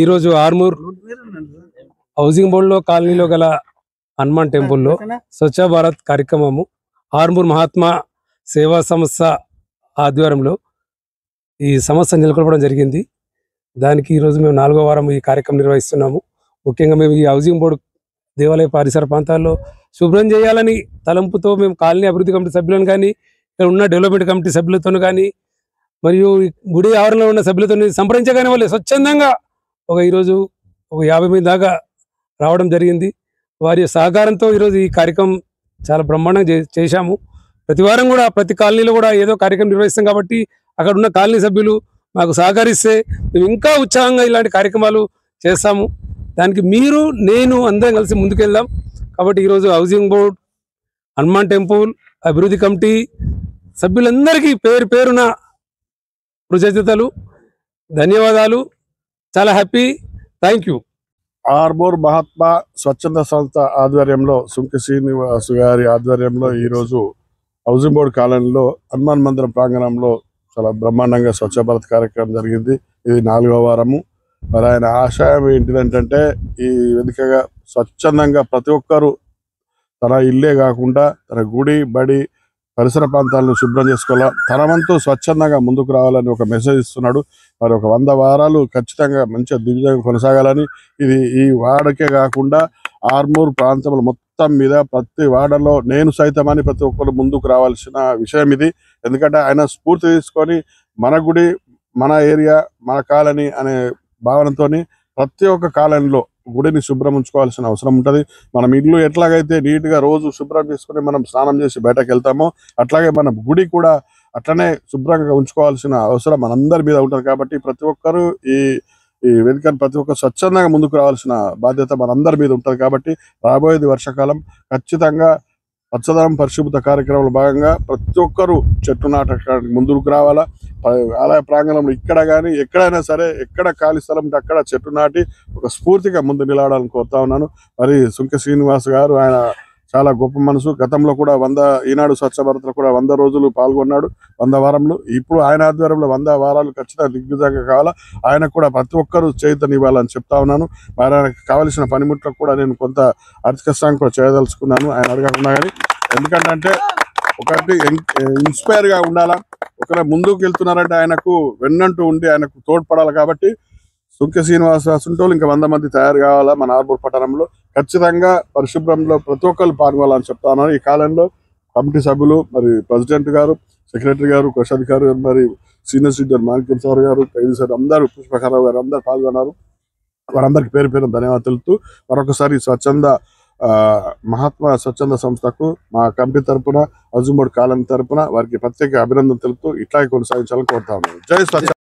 ఈరోజు ఆర్మూర్ హౌసింగ్ బోర్డులో కాలనీలో గల హనుమాన్ టెంపుల్లో స్వచ్ఛ భారత్ కార్యక్రమము ఆర్మూర్ మహాత్మా సేవా సంస్థ ఆధ్వర్యంలో ఈ సంస్థ నెలకొల్పడం జరిగింది. దానికి ఈరోజు మేము 4వ వారం ఈ కార్యక్రమం నిర్వహిస్తున్నాము. ముఖ్యంగా మేము ఈ హౌసింగ్ బోర్డు దేవాలయ పరిసర ప్రాంతాల్లో శుభ్రం చేయాలని తలంపుతో మేము కాలనీ అభివృద్ధి కమిటీ సభ్యులను కానీ ఇక్కడ ఉన్న డెవలప్మెంట్ కమిటీ సభ్యులతో కానీ మరియు గుడి ఆవరణలో ఉన్న సభ్యులతో సంప్రదించగానే వాళ్ళు స్వచ్ఛందంగా ఈరోజు 50 మంది దాకా రావడం జరిగింది. వారి సహకారంతో ఈరోజు ఈ కార్యక్రమం చాలా బ్రహ్మాండంగా చేశాము. ప్రతి వారం కూడా ప్రతి కాలనీలో కూడా ఏదో కార్యక్రమం నిర్వహిస్తాం కాబట్టి అక్కడ ఉన్న కాలనీ సభ్యులు మాకు సహకరిస్తే మేము ఇంకా ఉత్సాహంగా ఇలాంటి కార్యక్రమాలు చేస్తాము. దానికి మీరు నేను అందరం కలిసి ముందుకెళ్దాం. కాబట్టి ఈరోజు హౌసింగ్ బోర్డ్, హనుమాన్ టెంపుల్ అభివృద్ధి కమిటీ సభ్యులందరికీ పేరు పేరున కృతజ్ఞతలు, ధన్యవాదాలు. చాలా happy. Thank you. Armoor Mahatma స్వచ్ఛంద సంస్థ ఆధ్వర్యంలో సుంకి శ్రీనివాస్ గారి ఆధ్వర్యంలో ఈరోజు హౌసింగ్ బోర్డు కాలనీలో హనుమాన్ మందిరం ప్రాంగణంలో చాలా బ్రహ్మాండంగా స్వచ్ఛ భారత్ కార్యక్రమం జరిగింది. ఇది 4వ వారము. మరి ఆయన ఆశయం ఏంటిదంటే ఈ వేదికగా స్వచ్ఛందంగా ప్రతి ఒక్కరూ తన ఇల్లే కాకుండా తన గుడి బడి పరిసర ప్రాంతాలను శుభ్రం చేసుకోవాలా, తన వంతు స్వచ్ఛందంగా ముందుకు రావాలని ఒక మెసేజ్ ఇస్తున్నాడు. మరి ఒక 100 వారాలు ఖచ్చితంగా మంచిగా దిగ్విజయంగా కొనసాగాలని, ఇది ఈ వాడకే కాకుండా ఆర్మూర్ ప్రాంతంలో మొత్తం మీద ప్రతి వాడలో నేను సైతమని ప్రతి ఒక్కరు ముందుకు రావాల్సిన విషయం ఇది. ఎందుకంటే ఆయన స్ఫూర్తి తీసుకొని మన గుడి, మన ఏరియా, మన కాలనీ అనే భావనతో ప్రతి ఒక్క కాలనీలో గుడిని శుభ్రం ఉంచుకోవాల్సిన అవసరం ఉంటుంది. మనం ఇల్లు ఎట్లాగైతే నీట్గా రోజు శుభ్రం చేసుకుని మనం స్నానం చేసి బయటకు వెళ్తామో అట్లాగే మన గుడి కూడా అట్లనే శుభ్రంగా ఉంచుకోవాల్సిన అవసరం మనందరి మీద ఉంటుంది. కాబట్టి ప్రతి ఒక్కరూ ఈ వేదికను ప్రతి ఒక్కరు స్వచ్ఛందంగా ముందుకు రావాల్సిన బాధ్యత మనందరి మీద ఉంటుంది. కాబట్టి రాబోయేది వర్షాకాలం, ఖచ్చితంగా పచ్చదనం పరిశుభ్రత కార్యక్రమంలో భాగంగా ప్రతి ఒక్కరూ చెట్టు నాటడానికి ముందుకు రావాలా. ఆలయ ప్రాంగణంలో ఇక్కడ కానీ ఎక్కడైనా సరే ఎక్కడ ఖాళీ స్థలం ఉంటే అక్కడ చెట్టు నాటి ఒక స్ఫూర్తిగా ముందు నిలవడాలని కోరుతా ఉన్నాను. మరి సుంకి శ్రీనివాస్ గారు ఆయన చాలా గొప్ప మనసు. గతంలో కూడా ఈనాడు స్వచ్ఛ భారత్లో కూడా 100 రోజులు పాల్గొన్నాడు, 100 వారంలో. ఇప్పుడు ఆయన ఆధ్వర్యంలో 100 వారాలు ఖచ్చితంగా దిగ్విజయంగా కావాలా. ఆయనకు కూడా ప్రతి ఒక్కరూ చేతని ఇవ్వాలని చెప్తా ఉన్నాను. మరి ఆయనకు కావాల్సిన పనిముట్లకు కూడా నేను కొంత ఆర్థిక సాయం కూడా చేయదలుచుకున్నాను ఆయన అడగకుండా. కానీ ఎందుకంటే ఒకటి ఇన్స్పైర్గా ఉండాలా, ఒకవేళ ముందుకు వెళ్తున్నారంటే ఆయనకు వెన్నంటూ ఉండి ఆయనకు తోడ్పడాలి. కాబట్టి సుంకి శ్రీనివాస రాసుంటోళ్ళు ఇంకా 100 మంది తయారు కావాలా మన ఆర్మూర్ పట్టణంలో. ఖచ్చితంగా పరిశుభ్రంలో ప్రతి ఒక్కరు పాల్గొనాలని చెప్తాను. ఈ కాలంలో కమిటీ సభ్యులు, మరి ప్రెసిడెంట్ గారు, సెక్రటరీ గారు, కోశాధికారి గారు, మరి సీనియర్ సిటిజన్ మాణిక్యం సార్ గారు, ఖైదీ సార్ అందరూ, పుష్పకరావు గారు అందరూ పాల్గొన్నారు. వారందరికీ పేరు పేరు ధన్యవాదాలు తెలుపుతూ మరొకసారి స్వచ్ఛంద మహాత్మా స్వచ్ఛంద సంస్థకు మా కమిటీ తరపున, హౌసింగ్ బోర్డు కాలనీ తరపున వారికి ప్రత్యేక అభినందన తెలుపుతూ ఇట్లాగే కొనసాగించాలని కోరుతా ఉన్నాను. జై స్వచ్ఛ.